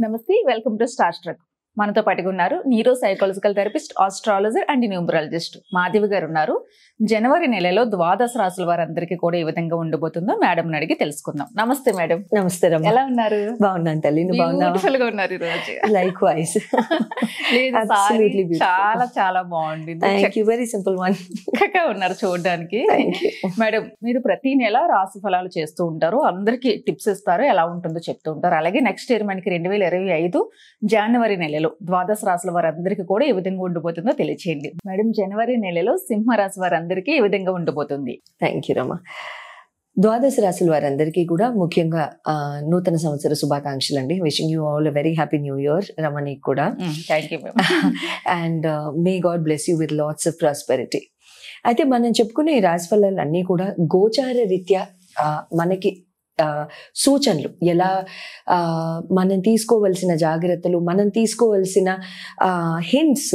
నమస్తే, welcome to star truck. మనతో పాటుగా ఉన్నారు neuro psychological therapist, astrologer and numerologist Madhavi గారు ఉన్నారు. జనవరి నెలలో ద్వాదశ రాశుల వారందరికీ కూడా ఏ విధంగా ఉండబోతుందో మేడం అడిగి తెలుసుకుందాం. నమస్తే మేడం. నమస్తే రమ్మ. ఎలా ఉన్నారు? బాగున్నాను తల్లి, నువ్వు బాగున్నావా? బ్యూటిఫుల్ గా ఉన్నారు ఈ రోజు. Like wise. లేదు, చాలా చాలా బాగుంది. Thank you, very simple one. చక్కగా ఉన్నారు చూడడానికి. మేడం, మీరు ప్రతి నెల రాశి ఫలాలు చేస్తూ ఉంటారు, అందరికి టిప్స్ ఇస్తారు, ఎలా ఉంటుందో చెప్తూ ఉంటారు. అలాగే నెక్స్ట్ ఇయర్ మనకి 2025 జనవరి నెలలో ద్వాదశ రాశుల వారందరికీ కూడా ఏ విధంగా ఉండబోతుందో తెలియచేయండి మేడం. జనవరి నెలలో సింహరాశి వారందరికీ ఏ విధంగా ఉండబోతుంది? థ్యాంక్ యూ రమ్మ. ద్వాదశ రాశుల వారందరికీ కూడా ముఖ్యంగా నూతన సంవత్సర శుభాకాంక్షలు అండి. Wishing you all a very happy new year రమణికి కూడా. Thank you. And may God bless you with lots of prosperity. అయితే మనం చెప్పుకునే ఈ రాశి ఫలాలు అన్నీ కూడా గోచార రీత్యా మనకి సూచనలు, ఎలా మనం తీసుకోవలసిన జాగ్రత్తలు, మనం తీసుకోవలసిన హింట్స్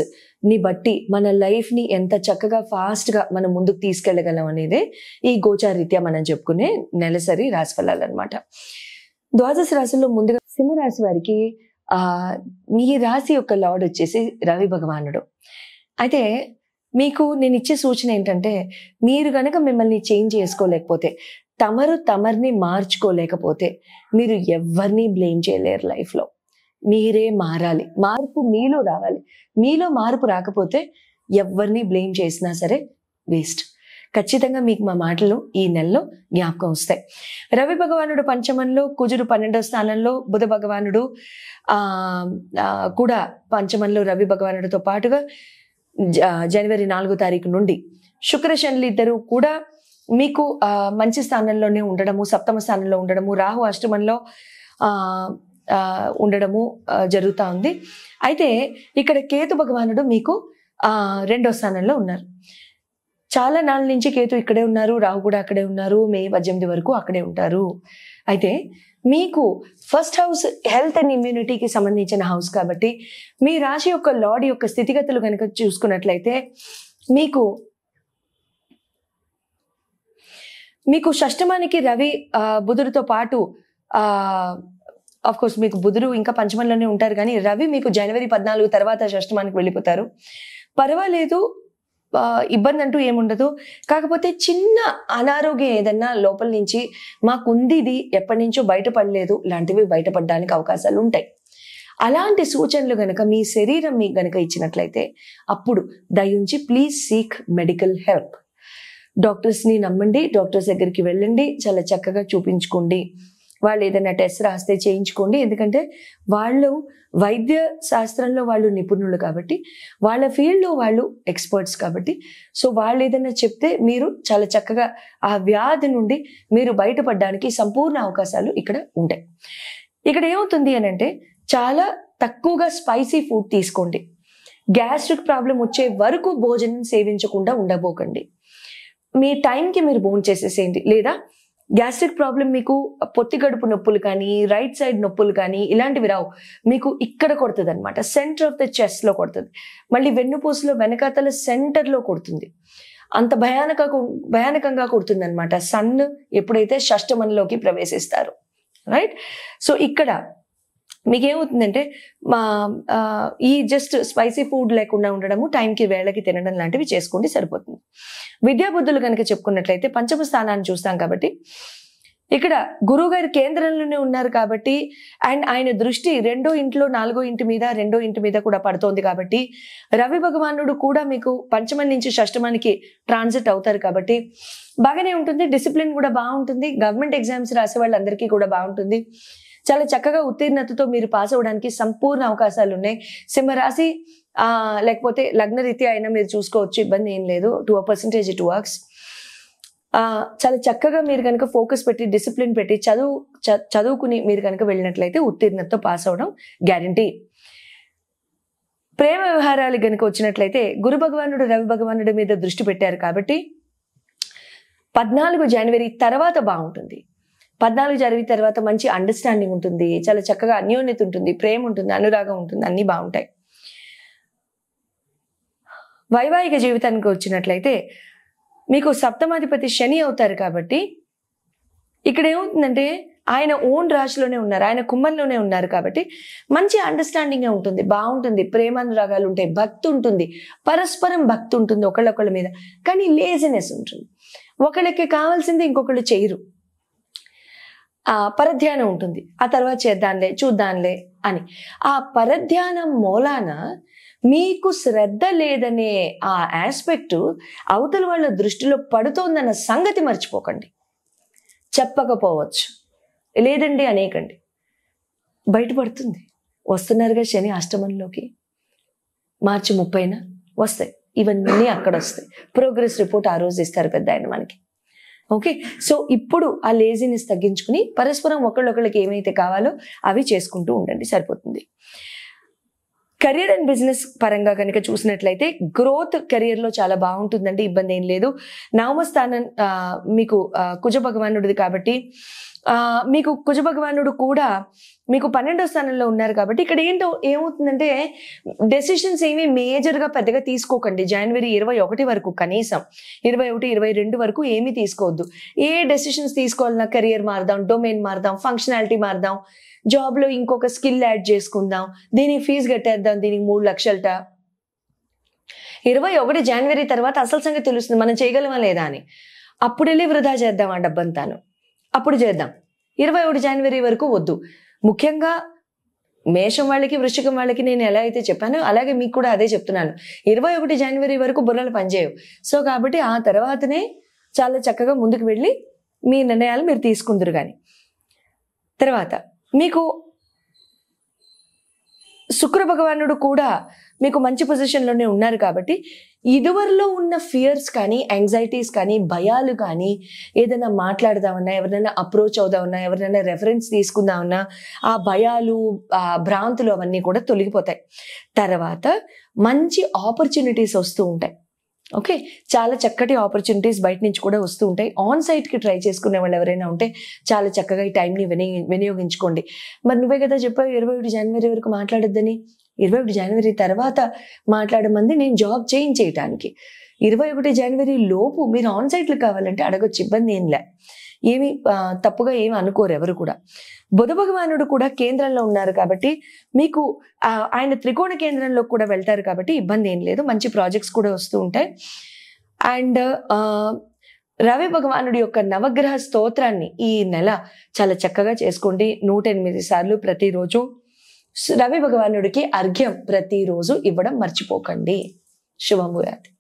ని బట్టి మన లైఫ్ ని ఎంత చక్కగా ఫాస్ట్ గా మనం ముందుకు తీసుకెళ్లగలం అనేది ఈ గోచారీత్యా మనం చెప్పుకునే నెలసరి రాశి ఫలాలు అనమాట. ద్వాదశ రాశుల్లో ముందుగా సింహరాశి వారికి ఈ రాశి యొక్క లార్డ్ వచ్చేసి రవి భగవానుడు. అయితే మీకు నేను ఇచ్చే సూచన ఏంటంటే, మీరు గనక మిమ్మల్ని చేంజ్ చేసుకోలేకపోతే, తమరిని మార్చుకోలేకపోతే మీరు ఎవరిని బ్లేమ్ చేయలేరు. లైఫ్లో మీరే మారాలి, మార్పు మీలో రావాలి. మీలో మార్పు రాకపోతే ఎవరిని బ్లేమ్ చేసినా సరే వేస్ట్. ఖచ్చితంగా మీకు మా మాటలు ఈ నెలలో జ్ఞాపకం వస్తాయి. రవి భగవానుడు పంచమంలో, కుజుడు 12వ స్థానంలో, బుధ భగవానుడు కూడా పంచమంలో రవి భగవానుడితో పాటుగా జనవరి 4వ తారీఖు నుండి శుక్ర శనులు ఇద్దరు కూడా మీకు మంచి స్థానంలోనే ఉండడము, సప్తమ స్థానంలో ఉండడము, రాహు అష్టమంలో ఉండడము జరుగుతూ ఉంది. అయితే ఇక్కడ కేతు భగవానుడు మీకు 2వ స్థానంలో ఉన్నారు. చాలా నాళ్ళ నుంచి కేతు ఇక్కడే ఉన్నారు, రాహు కూడా అక్కడే ఉన్నారు, మే 18 వరకు అక్కడే ఉంటారు. అయితే మీకు ఫస్ట్ హౌస్ హెల్త్ అండ్ ఇమ్యూనిటీకి సంబంధించిన హౌస్ కాబట్టి మీ రాశి యొక్క లార్డ్ యొక్క స్థితిగతులు కనుక చూసుకున్నట్లయితే మీకు షష్టమానికి రవి బుధుడితో పాటు ఆఫ్ కోర్స్ మీకు బుధుడు ఇంకా పంచమంలోనే ఉంటారు, కానీ రవి మీకు జనవరి 14 తర్వాత షష్టమానికి వెళ్ళిపోతారు. పర్వాలేదు, ఇబ్బంది అంటూ ఏముండదు. కాకపోతే చిన్న అనారోగ్యం ఏదన్నా లోపల నుంచి మాకుంది, ఇది ఎప్పటి నుంచో బయటపడలేదు, లాంటివి బయటపడడానికి అవకాశాలు ఉంటాయి. అలాంటి సూచనలు గనక మీ శరీరం మీకు గనక ఇచ్చినట్లయితే అప్పుడు దయించి ప్లీజ్ సీక్ మెడికల్ హెల్ప్. డాక్టర్స్ని నమ్మండి, డాక్టర్స్ దగ్గరికి వెళ్ళండి, చాలా చక్కగా చూపించుకోండి. వాళ్ళు ఏదైనా టెస్ట్ రాస్తే చేయించుకోండి. ఎందుకంటే వాళ్ళు వైద్య శాస్త్రంలో వాళ్ళు నిపుణులు కాబట్టి, వాళ్ళ ఫీల్డ్లో వాళ్ళు ఎక్స్పర్ట్స్ కాబట్టి, సో వాళ్ళు ఏదైనా చెప్తే మీరు చాలా చక్కగా ఆ వ్యాధి నుండి మీరు బయటపడడానికి సంపూర్ణ అవకాశాలు ఇక్కడ ఉంటాయి. ఇక్కడ ఏమవుతుంది అని అంటే, చాలా తక్కువగా స్పైసీ ఫుడ్ తీసుకోండి. గ్యాస్ట్రిక్ ప్రాబ్లం వచ్చే వరకు భోజనం సేవించకుండా ఉండబోకండి. మీ టైంకి మీరు భోజనం చేసేసేయండి. లేదా గ్యాస్ట్రిక్ ప్రాబ్లం మీకు పొత్తి గడుపు నొప్పులు కానీ, రైట్ సైడ్ నొప్పులు కానీ ఇలాంటివి రావు, మీకు ఇక్కడ కొడుతుంది అనమాట, సెంటర్ ఆఫ్ ద చెస్ట్లో కొడుతుంది, మళ్ళీ వెన్నుపూసలో వెనకాతల సెంటర్లో కొడుతుంది. అంత భయానకంగా కొడుతుంది అనమాట సన్ ఎప్పుడైతే షష్టమంలోకి ప్రవేశిస్తారు. రైట్? సో ఇక్కడ మీకేమవుతుందంటే ఈ జస్ట్ స్పైసీ ఫుడ్ లేకుండా ఉండడము, టైంకి వేళకి తినడం లాంటివి చేసుకోండి, సరిపోతుంది. విద్యాబుద్ధులు కనుక చెప్పుకున్నట్లయితే పంచమ స్థానాన్ని చూస్తాం కాబట్టి ఇక్కడ గురువు గారి కేంద్రంలోనే ఉన్నారు కాబట్టి, అండ్ ఆయన దృష్టి 2వ ఇంట్లో 4వ ఇంటి మీద 2వ ఇంటి మీద కూడా పడుతోంది కాబట్టి, రవి భగవానుడు కూడా మీకు పంచమం నుంచి షష్టమానికి ట్రాన్సిట్ అవుతారు కాబట్టి బాగానే ఉంటుంది. డిసిప్లిన్ కూడా బాగుంటుంది. గవర్నమెంట్ ఎగ్జామ్స్ రాసే వాళ్ళందరికీ కూడా బాగుంటుంది. చాలా చక్కగా ఉత్తీర్ణతతో మీరు పాస్ అవ్వడానికి సంపూర్ణ అవకాశాలు ఉన్నాయి. సింహరాశి లేకపోతే లగ్న రీత్యా అయినా మీరు చూసుకోవచ్చు, ఇబ్బంది ఏం లేదు. 2% ఇట్ వర్క్స్. చాలా చక్కగా మీరు కనుక ఫోకస్ పెట్టి, డిసిప్లిన్ పెట్టి చదువుకుని మీరు కనుక వెళ్ళినట్లయితే ఉత్తీర్ణతతో పాస్ అవ్వడం గ్యారంటీ. ప్రేమ వ్యవహారాలు కనుక వచ్చినట్లయితే గురు భగవానుడు రవి భగవానుడి మీద దృష్టి పెట్టారు కాబట్టి 14 జనవరి తర్వాత బాగుంటుంది. 14 జనవరి తర్వాత మంచి అండర్స్టాండింగ్ ఉంటుంది, చాలా చక్కగా అన్యోన్యత ఉంటుంది, ప్రేమ ఉంటుంది, అనురాగం ఉంటుంది, అన్నీ బాగుంటాయి. వైవాహిక జీవితానికి వచ్చినట్లయితే మీకు సప్తమాధిపతి శని అవుతారు కాబట్టి ఇక్కడ ఏమవుతుందంటే ఆయన ఓన్ రాశిలోనే ఉన్నారు, ఆయన కుంభంలోనే ఉన్నారు కాబట్టి మంచి అండర్స్టాండింగ్ ఉంటుంది, బాగుంటుంది, ప్రేమానురాగాలు ఉంటాయి, భక్తి ఉంటుంది, పరస్పరం భక్తి ఉంటుంది ఒకళ్ళొకళ్ళ మీద. కానీ లేజినెస్ ఉంటుంది, ఒకళ్ళకి కావాల్సింది ఇంకొకళ్ళు చేయరు. పరధ్యానం ఉంటుంది, ఆ తర్వాత చేద్దాంలే చూద్దాంలే అని. ఆ పరధ్యానం మూలాన మీకు శ్రద్ధ లేదనే ఆ ఆస్పెక్ట్ అవతల వాళ్ళ దృష్టిలో పడుతోందన్న సంగతి మర్చిపోకండి. చెప్పకపోవచ్చు, లేదండి అనేకండి, బయటపడుతుంది. వస్తున్నారుగా శని అష్టమంలోకి, మార్చి 30న వస్తాయి ఇవన్నీ, అక్కడ వస్తాయి. ప్రోగ్రెస్ రిపోర్ట్ ఆ రోజు ఇస్తారు పెద్ద ఆయన మనకి. ఓకే, సో ఇప్పుడు ఆ లేజినెస్ తగ్గించుకుని పరస్పరం ఒకళ్ళొకళ్ళకి ఏమైతే కావాలో అవి చేసుకుంటూ ఉండండి, సరిపోతుంది. కెరియర్ అండ్ బిజినెస్ పరంగా కనుక చూసినట్లయితే గ్రోత్ కెరియర్లో చాలా బాగుంటుందండి, ఇబ్బంది ఏం లేదు. నవమ స్థానం మీకు కుజ భగవానుడిది కాబట్టి మీకు కుజ భగవానుడు కూడా మీకు 12వ స్థానంలో ఉన్నారు కాబట్టి ఇక్కడ ఏమవుతుందంటే డెసిషన్స్ ఏమి మేజర్గా పెద్దగా తీసుకోకండి. జనవరి 21 వరకు, కనీసం 21, 22 వరకు ఏమీ తీసుకోవద్దు. ఏ డెసిషన్స్ తీసుకోవాలన్నా కెరియర్ మారుదాం, డొమైన్ మారుదాం, ఫంక్షనాలిటీ మారుదాం, జాబ్లో ఇంకొక స్కిల్ యాడ్ చేసుకుందాం, దీనికి ఫీజు కట్టేద్దాం, దీనికి 3 లక్షలట. 21 జనవరి తర్వాత అసలు సంగతి తెలుస్తుంది మనం చేయగలమా లేదా అని. అప్పుడు వెళ్ళి వృధా చేద్దాం ఆ డబ్బంతాను, అప్పుడు చేద్దాం. 21 జనవరి వరకు వద్దు. ముఖ్యంగా మేషం వాళ్ళకి, వృశ్చికం వాళ్ళకి నేను ఎలా అయితే చెప్పానో అలాగే మీకు కూడా అదే చెప్తున్నాను. 21 జనవరి వరకు బుర్రలు పనిచేయవు. సో కాబట్టి ఆ తర్వాతనే చాలా చక్కగా ముందుకు వెళ్ళి మీ నిర్ణయాలు మీరు తీసుకుందరు. కానీ తర్వాత మీకు శుక్ర భగవానుడు కూడా మీకు మంచి పొజిషన్లోనే ఉన్నారు కాబట్టి ఇదివరలో ఉన్న ఫియర్స్ కానీ, యాంగ్జైటీస్ కానీ, భయాలు కానీ, ఏదైనా మాట్లాడదామన్నా, ఎవరినైనా అప్రోచ్ అవుదామన్నా, ఎవరినైనా రెఫరెన్స్ తీసుకుందామన్నా ఆ భయాలు, ఆ భ్రాంతులు అవన్నీ కూడా తొలగిపోతాయి. తర్వాత మంచి ఆపర్చునిటీస్ వస్తూ ఉంటాయి. ఓకే, చాలా చక్కటి ఆపర్చునిటీస్ బయట నుంచి కూడా వస్తూ ఉంటాయి. ఆన్ సైట్కి ట్రై చేసుకునే వాళ్ళు ఎవరైనా ఉంటే చాలా చక్కగా ఈ టైంని వినియోగించుకోండి. మరి నువ్వే కదా చెప్పావు 21 జనవరి వరకు మాట్లాడొద్దని. 21 జనవరి తర్వాత మాట్లాడమంది నేను జాబ్ చేంజ్ చేయటానికి. 21 జనవరి లోపు మీరు ఆన్ సైట్లు కావాలంటే అడగొచ్చు, ఇబ్బంది ఏంలే, ఏమి తప్పుగా ఏమి అనుకోరు ఎవరు కూడా. బుధ భగవానుడు కూడా కేంద్రంలో ఉన్నారు కాబట్టి మీకు ఆయన త్రికోణ కేంద్రంలో కూడా వెళ్తారు కాబట్టి ఇబ్బంది ఏం లేదు, మంచి ప్రాజెక్ట్స్ కూడా వస్తూ ఉంటాయి. అండ్ రవి భగవానుడి యొక్క నవగ్రహ స్తోత్రాన్ని ఈ నెల చాలా చక్కగా చేసుకోండి. 108 సార్లు ప్రతిరోజు రవి భగవానుడికి అర్ఘ్యం ప్రతిరోజు ఇవ్వడం మర్చిపోకండి. శుభముయాతి.